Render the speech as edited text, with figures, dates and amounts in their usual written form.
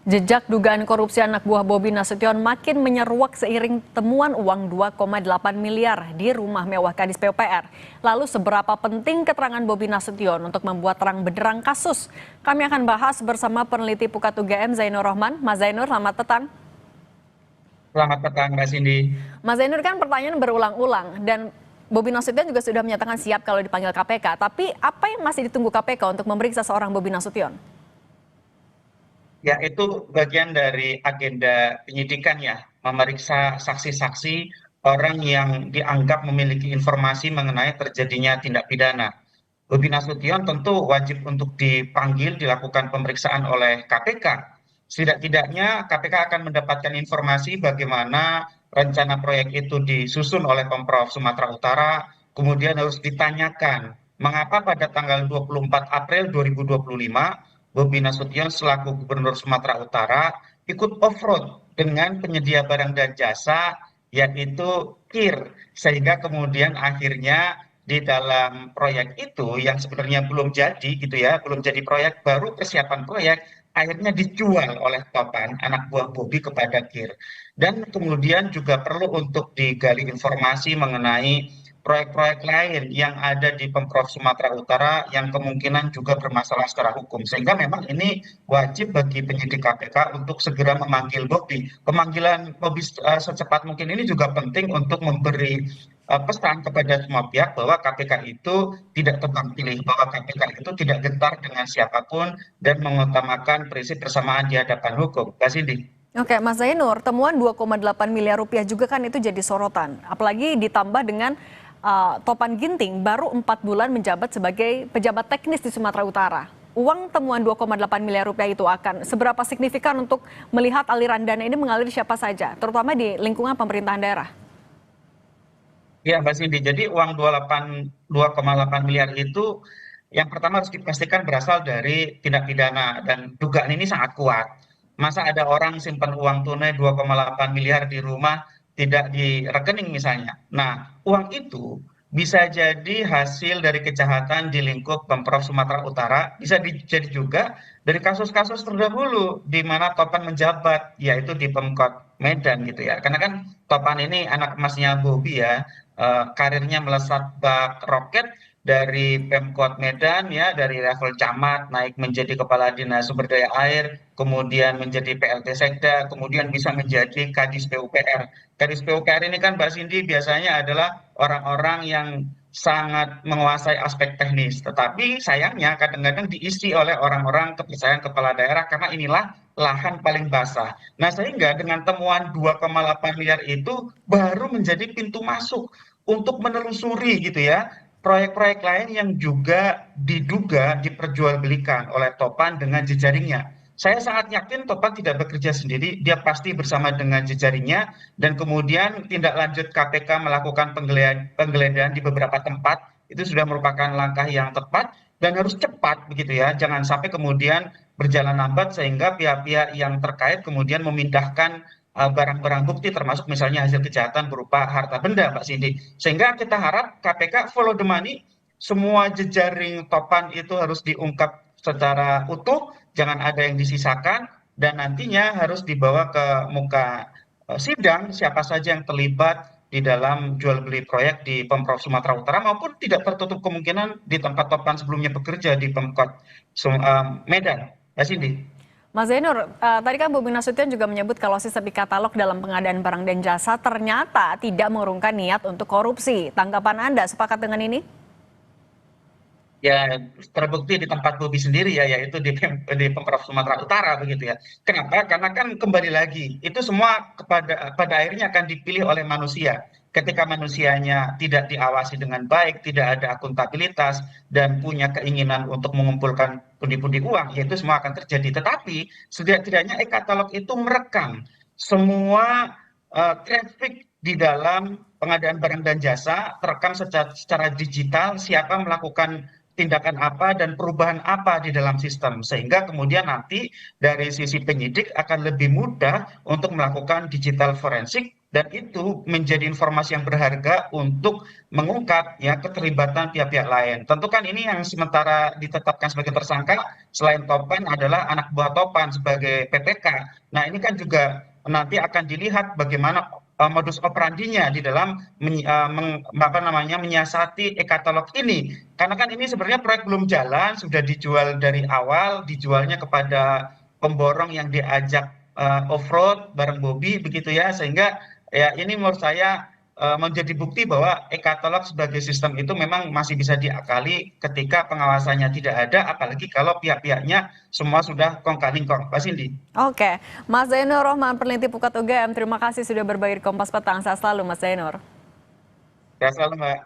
Jejak dugaan korupsi anak buah Bobi Nasution makin menyeruak seiring temuan uang 2,8 miliar di rumah mewah Kadis PUPR. Lalu seberapa penting keterangan Bobi Nasution untuk membuat terang benderang kasus? Kami akan bahas bersama peneliti Pukat UGM Zainur Rohman. Mas Zainur, selamat petang. Selamat petang, Mbak Cindy. Mas Zainur, kan pertanyaan berulang-ulang dan Bobi Nasution juga sudah menyatakan siap kalau dipanggil KPK. Tapi apa yang masih ditunggu KPK untuk memeriksa seorang Bobi Nasution? Ya, itu bagian dari agenda penyidikan ya, memeriksa saksi-saksi orang yang dianggap memiliki informasi mengenai terjadinya tindak pidana. Bobi Nasution tentu wajib untuk dipanggil, dilakukan pemeriksaan oleh KPK. Setidak-tidaknya KPK akan mendapatkan informasi bagaimana rencana proyek itu disusun oleh Pemprov Sumatera Utara, kemudian harus ditanyakan mengapa pada tanggal 24 April 2025 Bobi Nasution selaku Gubernur Sumatera Utara ikut off-road dengan penyedia barang dan jasa yaitu KIR, sehingga kemudian akhirnya di dalam proyek itu yang sebenarnya belum jadi gitu ya, belum jadi proyek, baru persiapan proyek, akhirnya dijual oleh Topan, anak buah Bobi, kepada KIR. Dan kemudian juga perlu untuk digali informasi mengenai proyek-proyek lain yang ada di Pemprov Sumatera Utara yang kemungkinan juga bermasalah secara hukum. Sehingga memang ini wajib bagi penyidik KPK untuk segera memanggil Bobi. Pemanggilan Bobi secepat mungkin ini juga penting untuk memberi pesan kepada semua pihak bahwa KPK itu tidak tebang pilih, bahwa KPK itu tidak gentar dengan siapapun dan mengutamakan prinsip persamaan di hadapan hukum. Mbak Cindy. Oke, Mas Zainur, temuan 2,8 miliar rupiah juga kan itu jadi sorotan. Apalagi ditambah dengan Topan Ginting baru 4 bulan menjabat sebagai pejabat teknis di Sumatera Utara. Uang temuan 2,8 miliar rupiah itu akan seberapa signifikan untuk melihat aliran dana ini mengalir siapa saja, terutama di lingkungan pemerintahan daerah? Ya, Mbak Cindy. Jadi uang 2,8 miliar itu yang pertama harus dipastikan berasal dari tindak pidana dan dugaan ini sangat kuat. Masa ada orang simpan uang tunai 2,8 miliar di rumah tidak di rekening misalnya. Nah, uang itu bisa jadi hasil dari kejahatan di lingkup Pemprov Sumatera Utara, bisa jadi juga dari kasus-kasus terdahulu di mana Topan menjabat, yaitu di Pemkot Medan gitu ya. Karena kan Topan ini anak emasnya Bobi ya, karirnya melesat bak roket dari Pemkot Medan ya, dari level camat naik menjadi kepala dinas sumber daya air, kemudian menjadi PLT Sekda, kemudian bisa menjadi Kadis PUPR. Kadis PUPR ini kan Mbak Cindy biasanya adalah orang-orang yang sangat menguasai aspek teknis, tetapi sayangnya kadang-kadang diisi oleh orang-orang kepercayaan kepala daerah karena inilah lahan paling basah. Nah, sehingga dengan temuan 2,8 miliar itu baru menjadi pintu masuk untuk menelusuri gitu ya proyek-proyek lain yang juga diduga diperjualbelikan oleh Topan dengan jejaringnya. Saya sangat yakin Topan tidak bekerja sendiri, dia pasti bersama dengan jejaringnya dan kemudian tindak lanjut KPK melakukan penggeledahan di beberapa tempat itu sudah merupakan langkah yang tepat dan harus cepat begitu ya. Jangan sampai kemudian berjalan lambat sehingga pihak-pihak yang terkait kemudian memindahkan barang-barang bukti termasuk misalnya hasil kejahatan berupa harta benda, Mbak Cindy. Sehingga kita harap KPK follow the money, semua jejaring Topan itu harus diungkap secara utuh, jangan ada yang disisakan, dan nantinya harus dibawa ke muka sidang siapa saja yang terlibat di dalam jual beli proyek di Pemprov Sumatera Utara maupun tidak tertutup kemungkinan di tempat Topan sebelumnya bekerja di Pemkot Medan. Mbak Cindy. Mas Zainur, tadi kan Bobi Nasution juga menyebut kalau sistem e-katalog dalam pengadaan barang dan jasa ternyata tidak mengurungkan niat untuk korupsi. Tanggapan Anda sepakat dengan ini? Ya, terbukti di tempat Bobi sendiri ya, yaitu di Pemprov Sumatera Utara begitu ya. Kenapa? Karena kan kembali lagi itu semua pada akhirnya akan dipilih oleh manusia. Ketika manusianya tidak diawasi dengan baik, tidak ada akuntabilitas dan punya keinginan untuk mengumpulkan pundi-pundi uang, ya itu semua akan terjadi. Tetapi setidak-tidaknya e-katalog itu merekam semua traffic di dalam pengadaan barang dan jasa, terekam secara digital siapa melakukan tindakan apa dan perubahan apa di dalam sistem sehingga kemudian nanti dari sisi penyidik akan lebih mudah untuk melakukan digital forensik dan itu menjadi informasi yang berharga untuk mengungkap ya keterlibatan pihak-pihak lain. Tentu kan ini yang sementara ditetapkan sebagai tersangka selain Topan adalah anak buah Topan sebagai PTK. Nah, ini kan juga nanti akan dilihat bagaimana modus operandinya di dalam menyiasati e-katalog ini. Karena kan ini sebenarnya proyek belum jalan, sudah dijual dari awal, dijualnya kepada pemborong yang diajak off-road bareng Bobi begitu ya, sehingga ya ini menurut saya menjadi bukti bahwa e-katalog sebagai sistem itu memang masih bisa diakali ketika pengawasannya tidak ada, apalagi kalau pihak-pihaknya semua sudah kong kali kong. Pak Cindy. Oke, Mas Zainur Rohman, peneliti Pukat UGM, terima kasih sudah berbagi di Kompas Petang. Sehat selalu, Mas Zainur. Ya, selalu Mbak.